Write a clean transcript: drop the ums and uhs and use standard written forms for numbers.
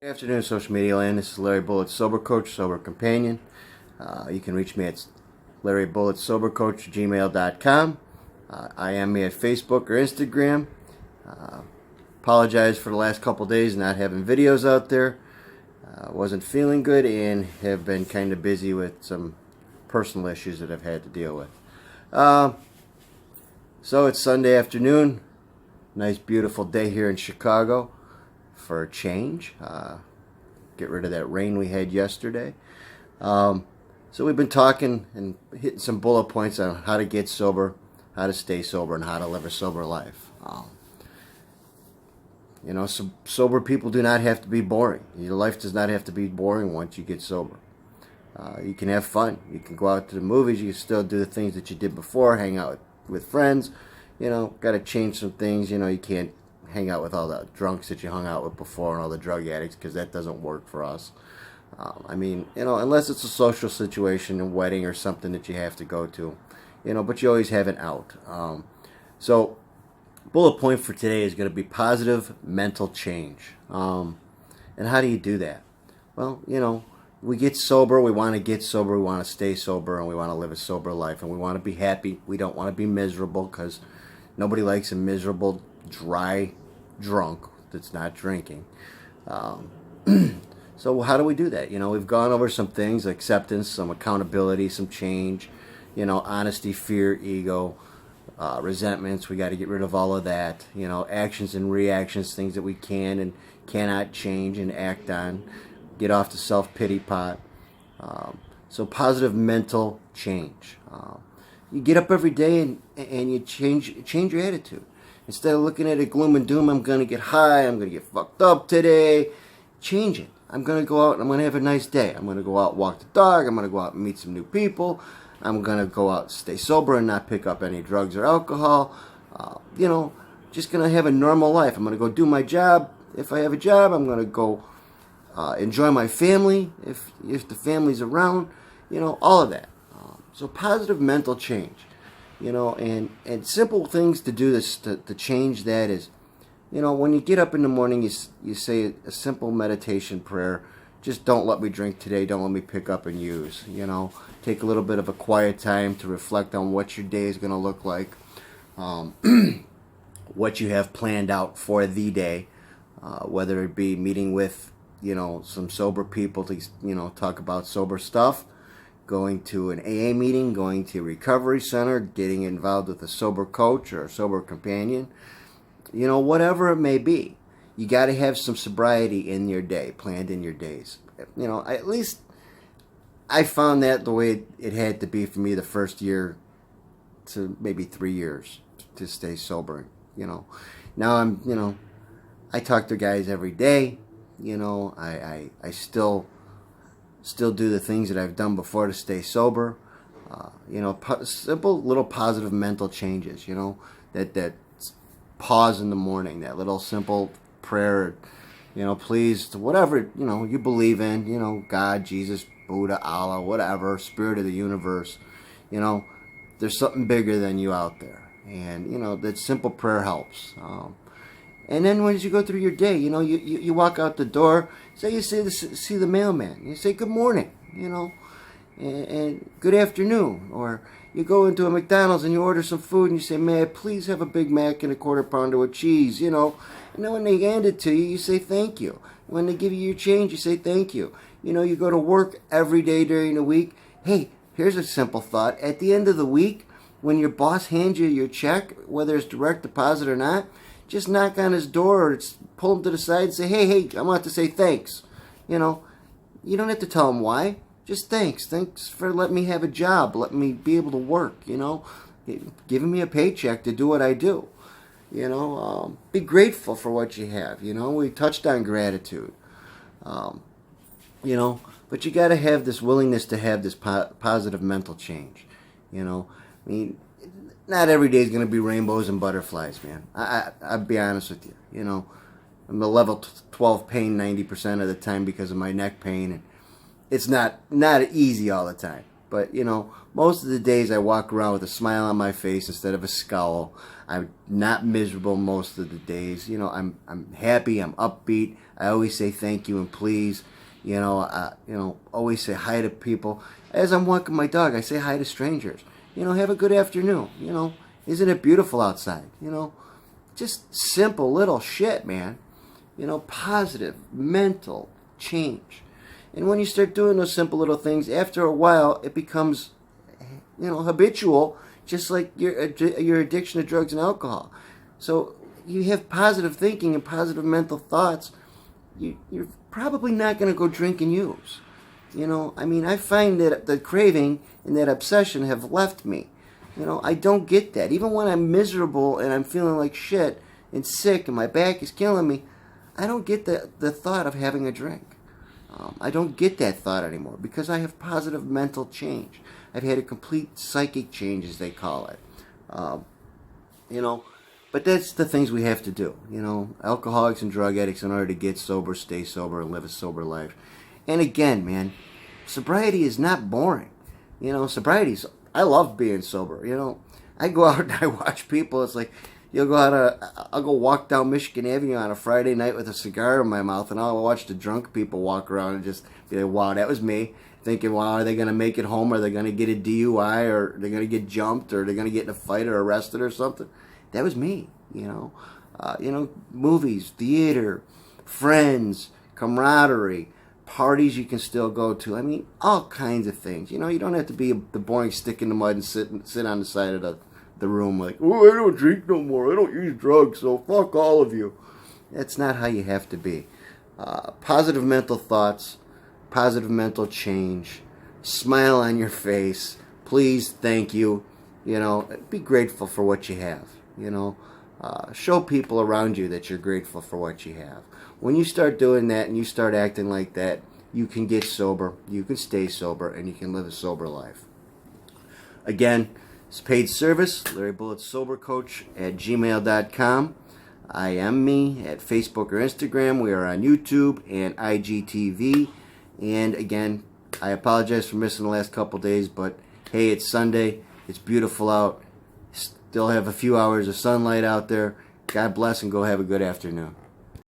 Good afternoon, social media land. This is Larry Bullitt, Sober Coach, Sober Companion. You can reach me at LarryBullittSoberCoach@gmail.com. I am me at Facebook or Instagram. Apologize for the last couple days not having videos out there. Wasn't feeling good and have been kind of busy with some personal issues that I've had to deal with. So it's Sunday afternoon. Nice, beautiful day here in Chicago. For a change, get rid of that rain we had yesterday. So we've been talking and hitting some bullet points on how to get sober, how to stay sober, and how to live a sober life. Sober people do not have to be boring. Your life does not have to be boring once you get sober. You can have fun. You can go out to the movies. You can still do the things that you did before, hang out with friends. Got to change some things. You can't hang out with all the drunks that you hung out with before and all the drug addicts, because that doesn't work for us. Unless it's a social situation, a wedding or something that you have to go to, but you always have an out. So bullet point for today is going to be positive mental change. And how do you do that? Well, we get sober, we want to get sober, we want to stay sober, and we want to live a sober life, and we want to be happy. We don't want to be miserable, because nobody likes a miserable, dry drunk that's not drinking. So how do we do that? We've gone over some things: acceptance, some accountability, some change, honesty, fear, ego, resentments. We got to get rid of all of that. Actions and reactions, things that we can and cannot change and act on. Get off the self-pity pot. So positive mental change. You get up every day and you change your attitude. Instead of looking at it gloom and doom, I'm going to get high, I'm going to get fucked up today. Change it. I'm going to go out and I'm going to have a nice day. I'm going to go out and walk the dog. I'm going to go out and meet some new people. I'm going to go out and stay sober and not pick up any drugs or alcohol. Just going to have a normal life. I'm going to go do my job. If I have a job, I'm going to go enjoy my family if the family's around. All of that. So positive mental change. And simple things to do this to change that is, when you get up in the morning, you say a simple meditation prayer. Just don't let me drink today. Don't let me pick up and use. Take a little bit of a quiet time to reflect on what your day is going to look like, what you have planned out for the day, whether it be meeting with, some sober people to, talk about sober stuff, going to an AA meeting, going to a recovery center, getting involved with a sober coach or a sober companion, whatever it may be. You got to have some sobriety in your day, planned in your days. At least I found that the way it had to be for me the first year to maybe 3 years to stay sober. Now I talk to guys every day. I still do the things that I've done before to stay sober. Simple little positive mental changes, that pause in the morning, that little simple prayer, please, whatever, you believe in, God, Jesus, Buddha, Allah, whatever, spirit of the universe, there's something bigger than you out there. And, that simple prayer helps. And then as you go through your day, you walk out the door, say you see the mailman, you say good morning, and good afternoon. Or you go into a McDonald's and you order some food and you say, may I please have a Big Mac and a quarter pounder with cheese, And then when they hand it to you, you say thank you. When they give you your change, you say thank you. You go to work every day during the week. Hey, here's a simple thought. At the end of the week, when your boss hands you your check, whether it's direct deposit or not, just knock on his door or pull him to the side and say, hey, I want to say thanks. You don't have to tell him why. Just thanks. Thanks for letting me have a job, letting me be able to work, giving me a paycheck to do what I do. Be grateful for what you have. We touched on gratitude. But you got to have this willingness to have this positive mental change. Not every day is going to be rainbows and butterflies, man. I'll be honest with you. I'm a level 12 pain 90% of the time because of my neck pain, and it's not easy all the time. But, most of the days I walk around with a smile on my face instead of a scowl. I'm not miserable most of the days. I'm happy, I'm upbeat. I always say thank you and please. Always say hi to people. As I'm walking my dog, I say hi to strangers. Have a good afternoon. Isn't it beautiful outside? Just simple little shit, man. Positive mental change. And when you start doing those simple little things, after a while, it becomes, habitual, just like your addiction to drugs and alcohol. So you have positive thinking and positive mental thoughts, you're probably not going to go drink and use. I find that the craving and that obsession have left me. I don't get that. Even when I'm miserable and I'm feeling like shit and sick and my back is killing me, I don't get the thought of having a drink. I don't get that thought anymore because I have positive mental change. I've had a complete psychic change, as they call it. But that's the things we have to do. Alcoholics and drug addicts, in order to get sober, stay sober, and live a sober life. And again, man, sobriety is not boring. I love being sober. I go out and I watch people. It's like, I'll go walk down Michigan Avenue on a Friday night with a cigar in my mouth, and I'll watch the drunk people walk around and just be like, wow, that was me. Thinking, wow, are they going to make it home? Are they going to get a DUI? Or are they going to get jumped? Or are they going to get in a fight or arrested or something? That was me, movies, theater, friends, camaraderie, parties you can still go to. All kinds of things. You don't have to be the boring stick in the mud and sit on the side of the room like, oh, I don't drink no more. I don't use drugs, so fuck all of you. That's not how you have to be. Positive mental thoughts, positive mental change, smile on your face, please, thank you. Be grateful for what you have. Show people around you that you're grateful for what you have. When you start doing that and you start acting like that, you can get sober, you can stay sober, and you can live a sober life. Again, it's paid service, Larry Bullitt Sober Coach at gmail.com. I am me at Facebook or Instagram. We are on YouTube and IGTV. And again, I apologize for missing the last couple days, but hey, it's Sunday. It's beautiful out. Still have a few hours of sunlight out there. God bless and go have a good afternoon.